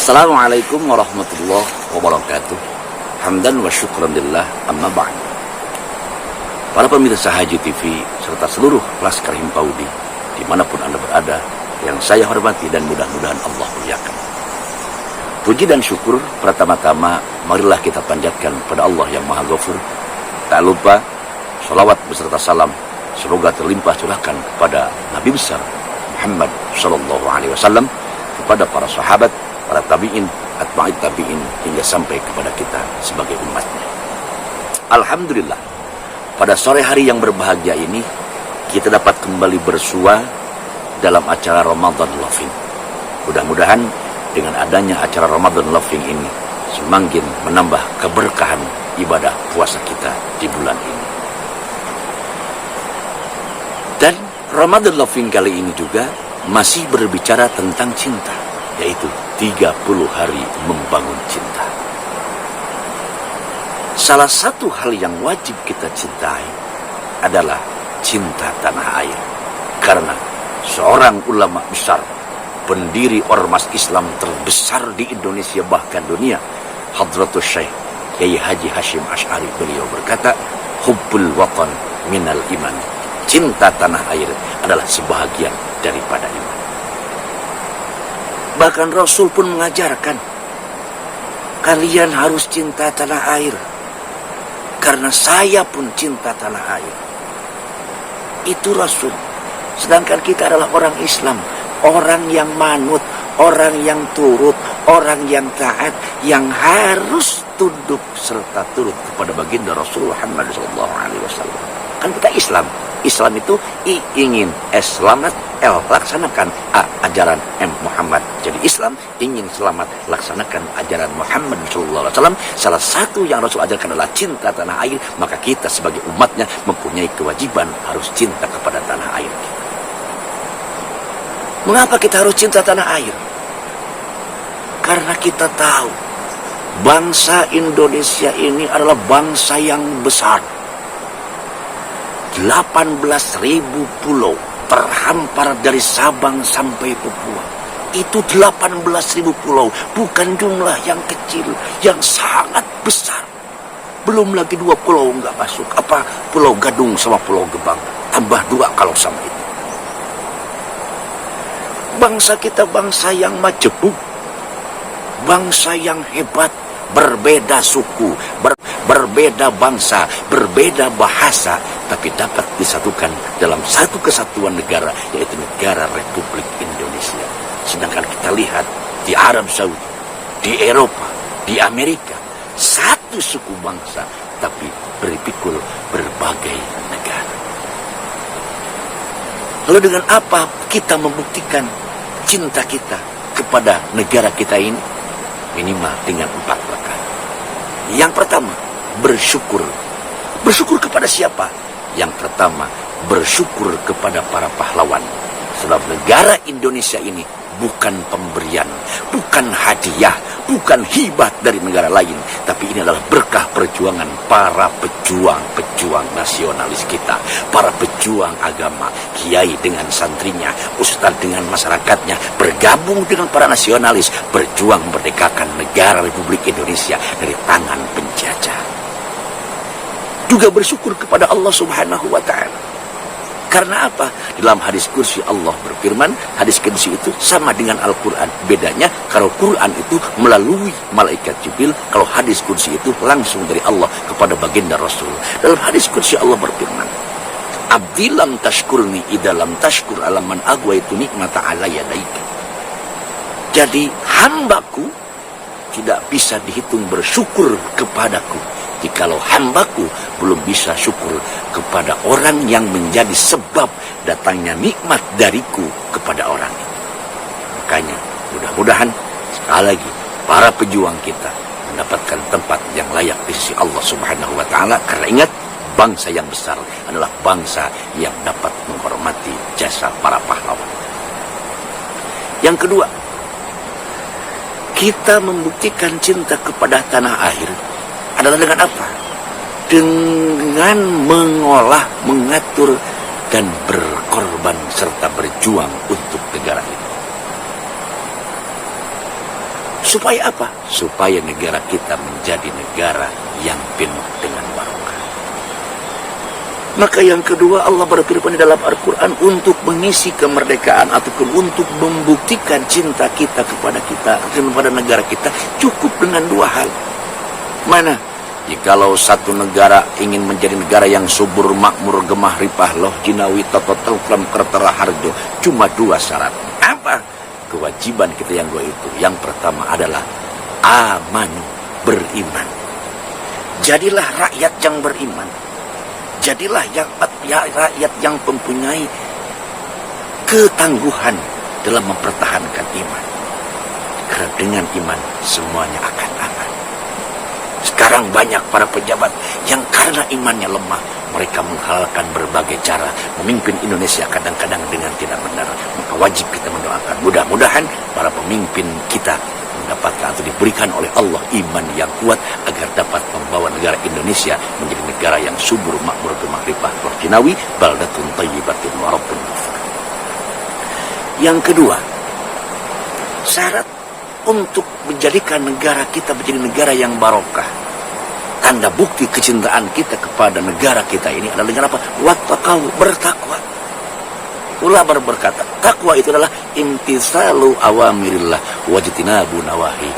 Assalamualaikum warahmatullahi wabarakatuh. Hamdan wa syukran lillah, amma ba'd. Para pemirsa Haji TV serta seluruh Laskar Himpaudi dimanapun Anda berada, yang saya hormati dan mudah-mudahan Allah muliakan. Puji dan syukur pertama-tama marilah kita panjatkan pada Allah yang Maha Ghafur. Tak lupa salawat beserta salam semoga terlimpah curahkan kepada Nabi besar Muhammad sallallahu alaihi wasallam, kepada para sahabat, para tabi'in, atba'it tabi'in, hingga sampai kepada kita sebagai umatnya. Alhamdulillah, pada sore hari yang berbahagia ini kita dapat kembali bersua dalam acara Ramadan Loving. Mudah-mudahan dengan adanya acara Ramadan Loving ini semakin menambah keberkahan ibadah puasa kita di bulan ini. Dan Ramadan Loving kali ini juga masih berbicara tentang cinta, yaitu 30 hari membangun cinta. Salah satu hal yang wajib kita cintai adalah cinta tanah air. Karena seorang ulama besar, pendiri ormas Islam terbesar di Indonesia bahkan dunia, Hadratus Syekh Kiai Haji Hashim Asy'ari, beliau berkata, hubbul watan minal iman. Cinta tanah air adalah sebahagian daripada iman. Bahkan Rasul pun mengajarkan, kalian harus cinta tanah air, karena saya pun cinta tanah air. Itu Rasul. Sedangkan kita adalah orang Islam, orang yang manut, orang yang turut, orang yang taat, yang harus tunduk serta turut kepada baginda Rasulullah Muhammad SAW. Kan kita Islam. Islam itu ingin selamat, laksanakan ajaran Muhammad. Jadi Islam ingin selamat, laksanakan ajaran Muhammad SAW. Salah satu yang Rasul ajarkan adalah cinta tanah air. Maka kita sebagai umatnya mempunyai kewajiban harus cinta kepada tanah air. Mengapa kita harus cinta tanah air? Karena kita tahu bangsa Indonesia ini adalah bangsa yang besar. 18.000 pulau terhampar dari Sabang sampai Papua. Itu 18.000 pulau, bukan jumlah yang kecil, yang sangat besar. Belum lagi 2 pulau nggak masuk. Apa? Pulau Gadung sama Pulau Gebang. Tambah 2 kalau sama itu. Bangsa kita bangsa yang majemuk, bangsa yang hebat, berbeda suku, berbeda bangsa, berbeda bahasa, tapi dapat disatukan dalam satu kesatuan negara, yaitu negara Republik Indonesia. Sedangkan kita lihat di Arab Saudi, di Eropa, di Amerika, satu suku bangsa, tapi berpikul berbagai negara. Lalu dengan apa kita membuktikan cinta kita kepada negara kita ini? Minimal dengan 4 perkara. Yang pertama, bersyukur. Bersyukur kepada siapa? Yang pertama, bersyukur kepada para pahlawan. Sebab negara Indonesia ini bukan pemberian, bukan hadiah, bukan hibah dari negara lain, tapi ini adalah berkah perjuangan para pejuang-pejuang nasionalis kita, para pejuang agama, kiai dengan santrinya, ustadz dengan masyarakatnya, bergabung dengan para nasionalis, berjuang memerdekakan negara Republik Indonesia dari tangan penjajah. Juga bersyukur kepada Allah Subhanahu wa ta'ala. Karena apa? Dalam hadis kursi Allah berfirman, hadis kursi itu sama dengan Al-Quran. Bedanya, kalau Quran itu melalui malaikat Jibril, kalau hadis kursi itu langsung dari Allah kepada baginda Rasul. Dalam hadis kursi Allah berfirman, abdi lam tashkurni idza lam tashkur ala man agwaitu nikmata ala yadaika. Jadi hambaku tidak bisa dihitung bersyukur kepadaku jikalau hambaku belum bisa syukur kepada orang yang menjadi sebab datangnya nikmat dariku kepada orang itu. Makanya mudah-mudahan sekali lagi para pejuang kita mendapatkan tempat yang layak di sisi Allah Subhanahu wa ta'ala. Karena ingat, bangsa yang besar adalah bangsa yang dapat menghormati jasa para pahlawan. Yang kedua, kita membuktikan cinta kepada tanah air adalah dengan apa? Dengan mengolah, mengatur, dan berkorban serta berjuang untuk negara ini. Supaya apa? Supaya negara kita menjadi negara yang penuh dengan barokah. Maka yang kedua, Allah berfirman di dalam Al-Quran untuk mengisi kemerdekaan ataupun untuk membuktikan cinta kita kepada negara kita, cukup dengan dua hal. Mana? Jikalau satu negara ingin menjadi negara yang subur, makmur, gemah, ripah, loh, jinawi, toto, telkram, kertera, harjo, cuma dua syarat. Apa? Kewajiban kita yang dua itu. Yang pertama adalah amanu, beriman. Jadilah rakyat yang beriman. Jadilah rakyat yang mempunyai ketangguhan dalam mempertahankan iman. Karena dengan iman semuanya akan aman. Sekarang banyak para pejabat yang karena imannya lemah, mereka menghalalkan berbagai cara memimpin Indonesia kadang-kadang dengan tidak benar. Maka wajib kita mendoakan, mudah-mudahan para pemimpin kita mendapatkan atau diberikan oleh Allah iman yang kuat agar dapat membawa negara Indonesia menjadi negara yang subur, makmur, gemah, ripah, jinawi, baldatun thayyibatun wa rabbun ghafur. Yang kedua, syarat untuk menjadikan negara kita menjadi negara yang barokah, tanda bukti kecintaan kita kepada negara kita ini adalah dengan apa? Wattaqau, bertakwa. Ulama berkata, takwa itu adalah imtisalu awamirillah wajtinabu nawahi,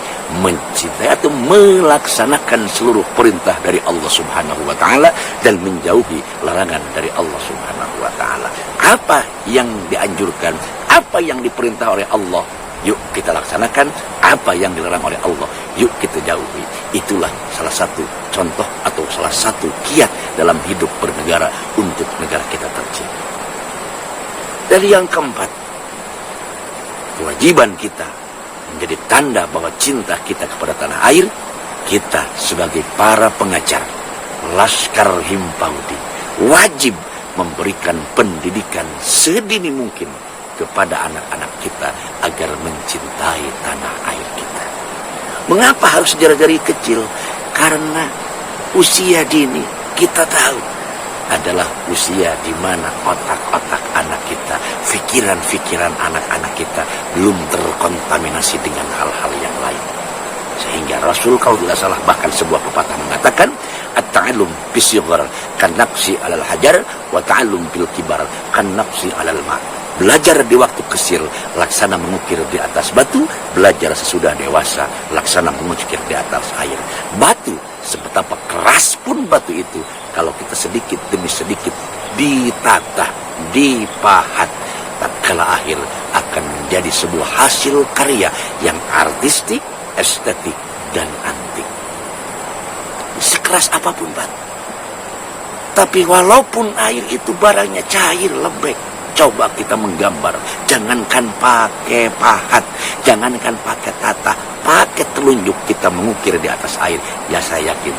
mencintai atau melaksanakan seluruh perintah dari Allah Subhanahu wa taala dan menjauhi larangan dari Allah Subhanahu wa taala. Apa yang dianjurkan, apa yang diperintah oleh Allah, yuk kita laksanakan. Apa yang dilarang oleh Allah, yuk kita jauhi. Itulah salah satu contoh atau salah satu kiat dalam hidup bernegara untuk negara kita tercinta. Dan yang keempat, kewajiban kita menjadi tanda bahwa cinta kita kepada tanah air, kita sebagai para pengajar Laskar Himpaudi wajib memberikan pendidikan sedini mungkin kepada anak-anak kita agar mencintai tanah air kita. Mengapa harus dari kecil? Karena usia dini kita tahu adalah usia di mana otak-otak anak kita, pikiran-pikiran anak-anak kita belum terkontaminasi dengan hal-hal yang lain. Sehingga Rasul kalau tidak salah bahkan sebuah pepatah mengatakan, at-ta'allum bis-sighar kan-naqsi 'alal hajar wa ta'allum bil kibar kan-naqsi 'alal ma'. Belajar di waktu kecil laksana mengukir di atas batu, belajar sesudah dewasa laksana mengukir di atas air. Batu, sebetapa keras pun batu itu, kalau kita sedikit demi sedikit ditata, dipahat, tatkala akhir akan menjadi sebuah hasil karya yang artistik, estetik, dan antik. Sekeras apapun batu, tapi walaupun air itu barangnya cair, lembek, coba kita menggambar, jangankan pakai pahat, jangankan pakai tata, pakai telunjuk kita mengukir di atas air, ya saya yakin